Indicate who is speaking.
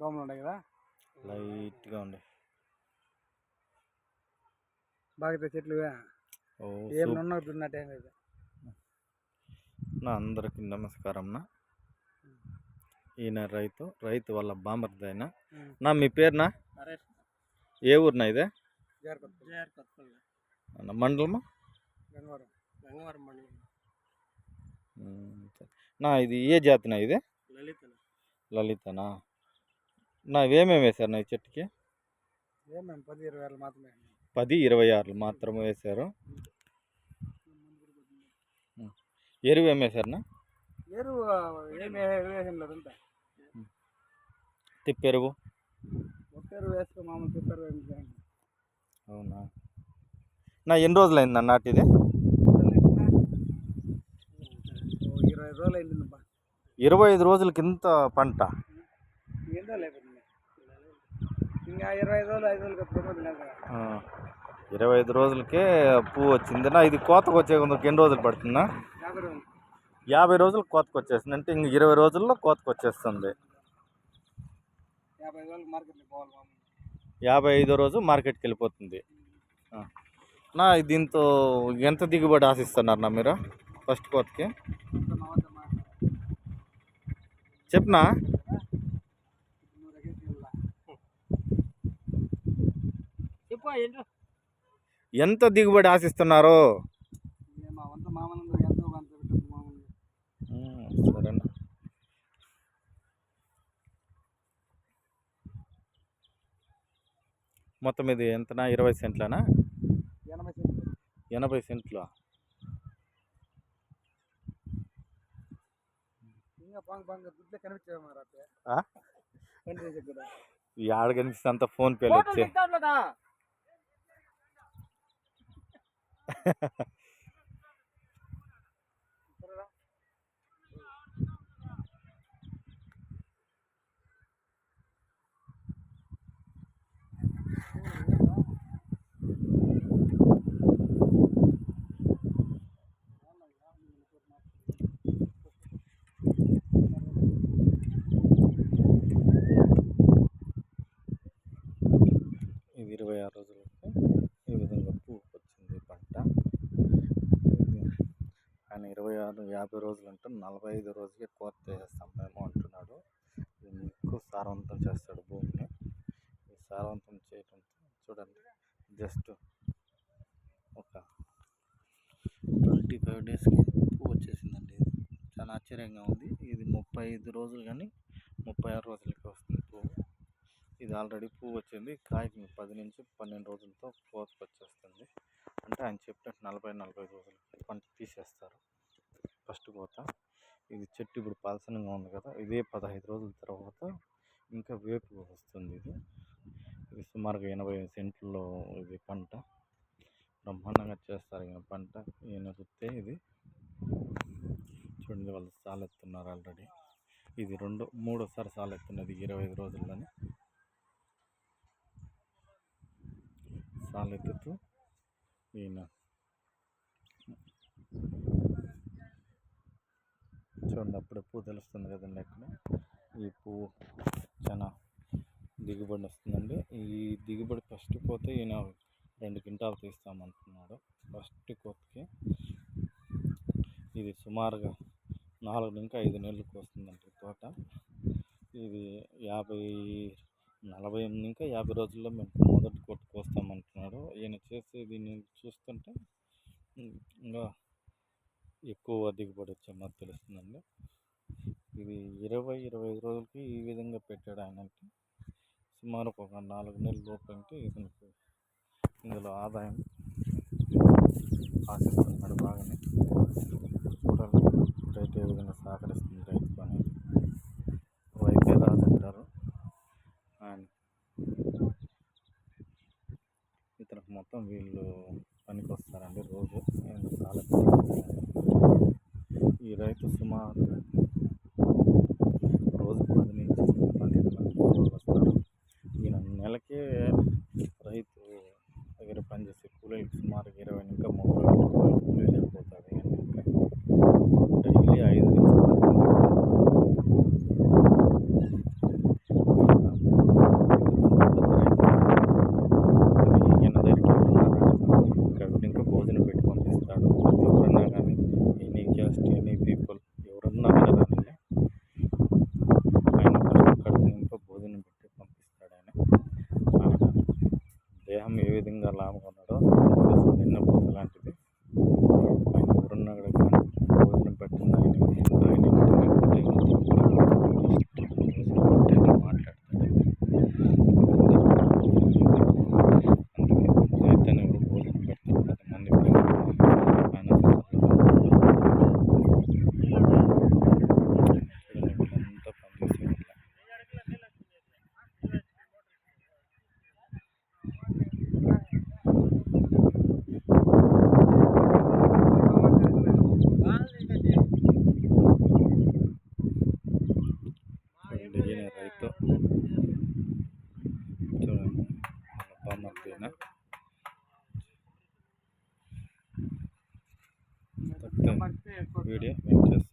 Speaker 1: దోమలు ఉన్నాయి కదా,
Speaker 2: లైట్గా ఉండే
Speaker 1: బాగా చెట్లు ఏం ఉన్నట్టు ఏం లేదు.
Speaker 2: నా అందరికి నమస్కారం. ఈయన రైతు వాళ్ళ బామర్ది అయినా నా మీ పేరునా ఏ ఊరినా ఇదే మండలమా నా ఇది ఏ జాతినా ఇది లలితనా నా ఏమేమి వేశారు నా ఈ చెట్టుకి 10-20 మాత్రమే వేశారు. ఎరువు ఏం వేశారు తిప్పెరువు అవునా నా ఎన్ని రోజులు అయింది నాటిది 25 రోజులకి ఇంత పంట 25 రోజులకే పువ్వు వచ్చింది నా ఇది కోతకు వచ్చే ఎన్ని రోజులు పడుతుందా 50 రోజులు కోతకు వచ్చేస్తుంది అంటే ఇంక 20 రోజుల్లో కోతకు వచ్చేస్తుంది 55 రోజు మార్కెట్కి వెళ్ళిపోతుంది నా దీంతో ఎంత దిగుబడి ఆశిస్తున్నారు నా మీరు ఫస్ట్ కోతకి చెప్పనా ఎంత దిగుబడి ఆశిస్తున్నారు సరేనా మొత్తం ఇది ఎంతనా 20 సెంట్లనా 80 సెంట్లు ఆడ కనిపిస్తే అంత ఫోన్ పేలు వచ్చే ఇది 26 రోజులకి ఈ విధంగా పువ్వు వచ్చింది పంట. ఆయన 26-50 రోజులు అంటే 45 రోజులకే కోత చేస్తాం మేము అంటున్నాడు. దీన్ని ఎక్కువ సారవంతం చేస్తాడు భూమిని. ఈ సారవంతం చేయడంతో చూడండి జస్ట్ ఒక 25 డేస్కి పువ్వు వచ్చేసిందండి. ఇది చాలా ఆశ్చర్యంగా ఉంది. ఇది 35 రోజులు కానీ 36 రోజులకి వస్తుంది పువ్వు. ఇది ఆల్రెడీ పువ్వు వచ్చింది. కాయకి 10-12 రోజులతో కోతకు వచ్చేస్తుంది. అంటే ఆయన చెప్పినట్టు 40-45 రోజులకి పంట తీసేస్తారు ఫస్ట్ కోత. ఇది చెట్టు ఇప్పుడు పలసనంగా ఉంది కదా, ఇదే 15 రోజుల తర్వాత ఇంకా వేపు వస్తుంది. ఇది సుమారుగా 80 సెంట్లలో ఇది పంట బ్రహ్మాండంగా చేస్తారు. ఈయన పంట ఈయన వృత్తే ఇది. చూడండి వాళ్ళు సాలెత్తున్నారు ఆల్రెడీ. ఇది మూడోసారి సాలెత్తున్నది 25 రోజుల్లోనే. సాలెత్తుతూ ఈయన చూడండి అప్పుడే పువ్వు తెలుస్తుంది కదండి. అక్కడ ఈ పువ్వు చాలా దిగుబడి వస్తుందండి. ఈ దిగుబడి ఫస్ట్ కోత ఈయన 2 క్వింటాలు తీస్తామంటున్నాడు ఫస్ట్ కోతకి. ఇది సుమారుగా 4-5 నెలలకు వస్తుందండి తోట. ఇది 40-50 రోజుల్లో మేము మొదటి కోత కోస్తామంటున్నాడు. ఈయన చేసే దీన్ని చూస్తుంటే ఇంకా ఎక్కువ దిగుబడి వచ్చేమో తెలుస్తుందండి. ఇది 20-25 రోజులకి ఈ విధంగా పెట్టాడు ఆయన. అంటే సుమారు ఒక 4 నెలల లోపు అంటే ఇతనికి ఇందులో ఆదాయం ఆశిస్తున్నాడు బాగానే. చూడాలి రైతు ఏ విధంగా సహకరిస్తుంది రైతుకు అనేది. వైకే రాజు అంటారు అండ్ ఇతనికి మొత్తం వీళ్ళు పనికి వస్తారండి రోజు. చాలా ఈ రైతు సుమారు రోజు 10-12 మంది వస్తారు. ఈయన నెలకే రైతు దగ్గర పనిచేసే కూలీలకు సుమారు 20-30 రూపాయలు కూలీ లేకపోతుంది. డైలీ 5-10 మంది వీడియో ఎండ్ చేస్తాను.